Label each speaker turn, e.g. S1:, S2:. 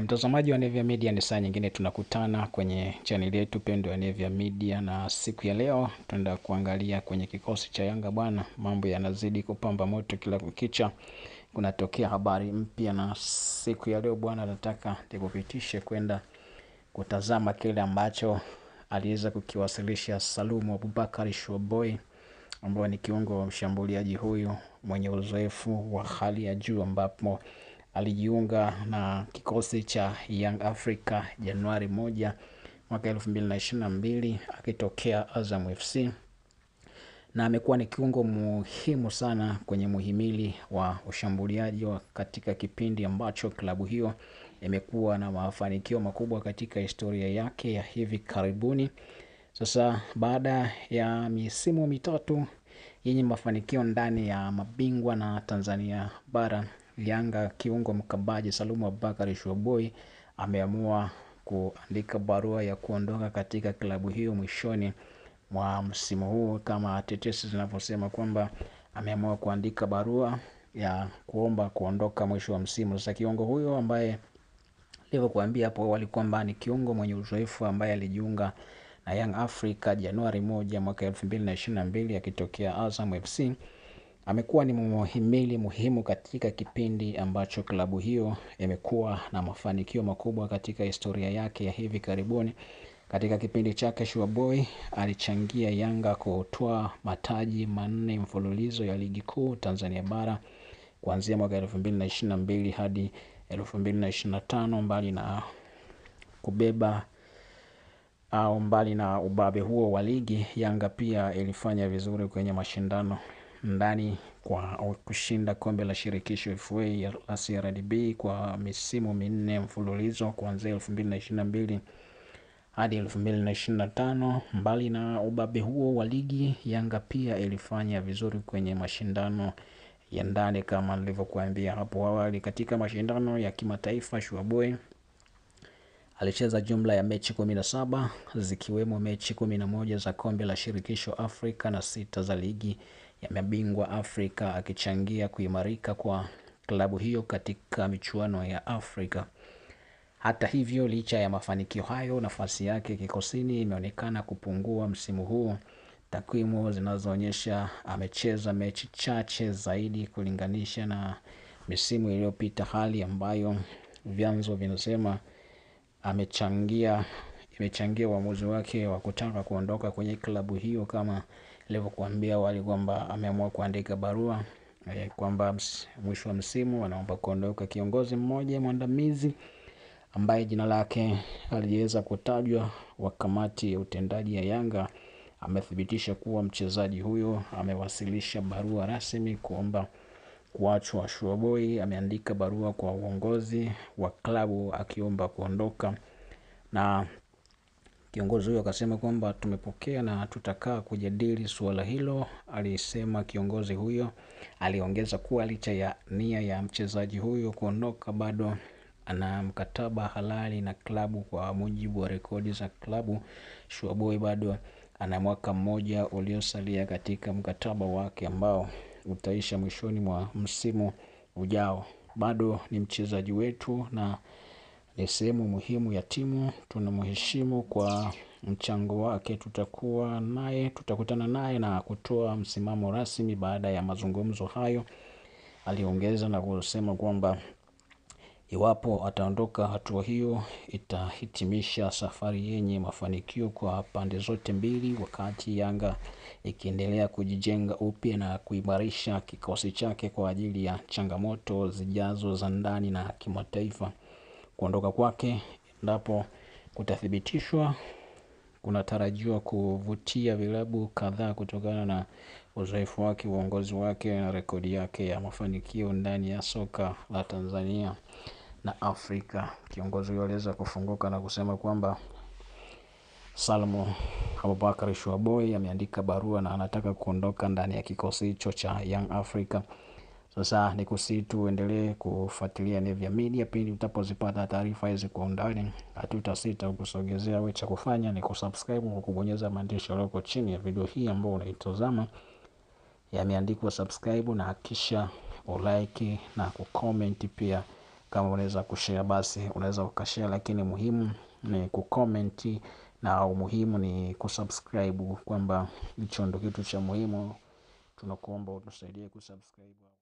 S1: Mtazamaji wa Nevia Media, ni saa nyingine tunakutana kwenye channel yetu pendwa ya Nevia Media, na siku ya leo tunaenda kuangalia kwenye kikosi cha Yanga bwana. Mambo yanazidi kupamba moto kila kukicha, kunatokea habari mpya, na siku ya leo bwana nataka nikupitishe kwenda kutazama kile ambacho aliweza kukiwasilisha Salumu Abubakar Showboy, ambaye ni kiungo wa mshambuliaji huyu mwenye uzoefu wa hali ya juu, ambapo alijiunga na kikosi cha Young Africa Januari 1 mwaka 2022 akitokea Azam FC, na amekuwa ni kiungo muhimu sana kwenye muhimili wa ushambuliaji katika kipindi ambacho klabu hiyo imekuwa na mafanikio makubwa katika historia yake ya hivi karibuni. Sasa baada ya misimu mitatu yenye mafanikio ndani ya mabingwa na Tanzania bara, Yanga kiungo mkabaji Salumu Abubakar Showboy ameamua kuandika barua ya kuondoka katika klabu hiyo mwishoni mwa msimu huu, kama tetesi zinavyosema kwamba ameamua kuandika barua ya kuomba kuondoka mwisho wa msimu. Sasa kiungo huyo ambaye nilivyokuambia hapo awali kwamba ni kiungo mwenye uzoefu ambaye alijiunga na Young Africa Januari 1 mwaka 2022 akitokea Azam FC, amekuwa ni muhimili muhimu katika kipindi ambacho klabu hiyo imekuwa na mafanikio makubwa katika historia yake ya hivi karibuni. Katika kipindi chake Showboy alichangia Yanga kutoa mataji 4 mfululizo ya ligi kuu Tanzania bara kuanzia mwaka 2022 hadi 2025. Mbali na ubabe huo wa ligi, Yanga pia ilifanya vizuri kwenye mashindano ndani kwa kushinda kombe la shirikisho FA ya CRDB kwa misimu 4 mfululizo kuanzia 2022 hadi 2025. Mbali na ubabe huo wa ligi, Yanga pia ilifanya vizuri kwenye mashindano ya ndani kama nilivyokuambia hapo awali. Katika mashindano ya kimataifa, Showboy alicheza jumla ya mechi 17 zikiwemo mechi 11 za kombe la shirikisho Afrika na 6 za ligi ya mabingwa Afrika, akichangia kuimarika kwa klabu hiyo katika michuano ya Afrika. Hata hivyo, licha ya mafanikio hayo, nafasi yake kikosini imeonekana kupungua msimu huu. Takwimu zinazoonyesha amecheza mechi chache zaidi kulinganisha na misimu iliyopita, hali ambayo vyanzo vinasema imechangia uamuzi wake wa kutaka kuondoka kwenye klabu hiyo, kama nilivyokuambia awali kwamba ameamua kuandika barua kwamba mwisho wa msimu anaomba kuondoka. Kiongozi mmoja mwandamizi ambaye jina lake aliweza kutajwa wa kamati ya utendaji ya Yanga amethibitisha kuwa mchezaji huyo amewasilisha barua rasmi kuomba kuachwa. Showboy ameandika barua kwa uongozi wa klabu akiomba kuondoka, na kiongozi huyo akasema kwamba tumepokea na tutakaa kujadili suala hilo, alisema kiongozi huyo. Aliongeza kuwa licha ya nia ya mchezaji huyo kuondoka, bado ana mkataba halali na klabu. Kwa mujibu wa rekodi za klabu, Showboy bado ana mwaka mmoja uliosalia katika mkataba wake ambao utaisha mwishoni mwa msimu ujao. Bado ni mchezaji wetu na ni sehemu muhimu ya timu, tunamheshimu kwa mchango wake. Tutakutana naye na kutoa msimamo rasmi baada ya mazungumzo hayo, aliongeza na kusema kwamba iwapo ataondoka, hatua hiyo itahitimisha safari yenye mafanikio kwa pande zote mbili, wakati Yanga ikiendelea kujijenga upya na kuimarisha kikosi chake kwa ajili ya changamoto zijazo za ndani na kimataifa. Kuondoka kwake, endapo kutathibitishwa, kunatarajiwa kuvutia vilabu kadhaa kutokana na uzoefu wake, uongozi wake na rekodi yake ya mafanikio ndani ya soka la Tanzania na Afrika. Kiongozi huyo aliweza kufunguka na kusema kwamba Salumu Abubakar Showboy ameandika barua na anataka kuondoka ndani ya kikosi hicho cha Young Africa. Sasa ni kusitu endelee kufuatilia Nevia Media. Pindi utapozipata taarifa hizi kwa undani, hatutasita kukusogezea. Wewe cha kufanya ni kusubscribe kwa kubonyeza maandishi yaliyoko chini ya video hii ambayo unaitazama, yameandikwa subscribe, na kisha ulike na kucomment pia kama unaweza kushare basi unaweza ukashare, lakini muhimu ni kucomment na umuhimu ni kusubscribe, kwamba hicho ndio kitu cha muhimu. Tunakuomba utusaidie kusubscribe.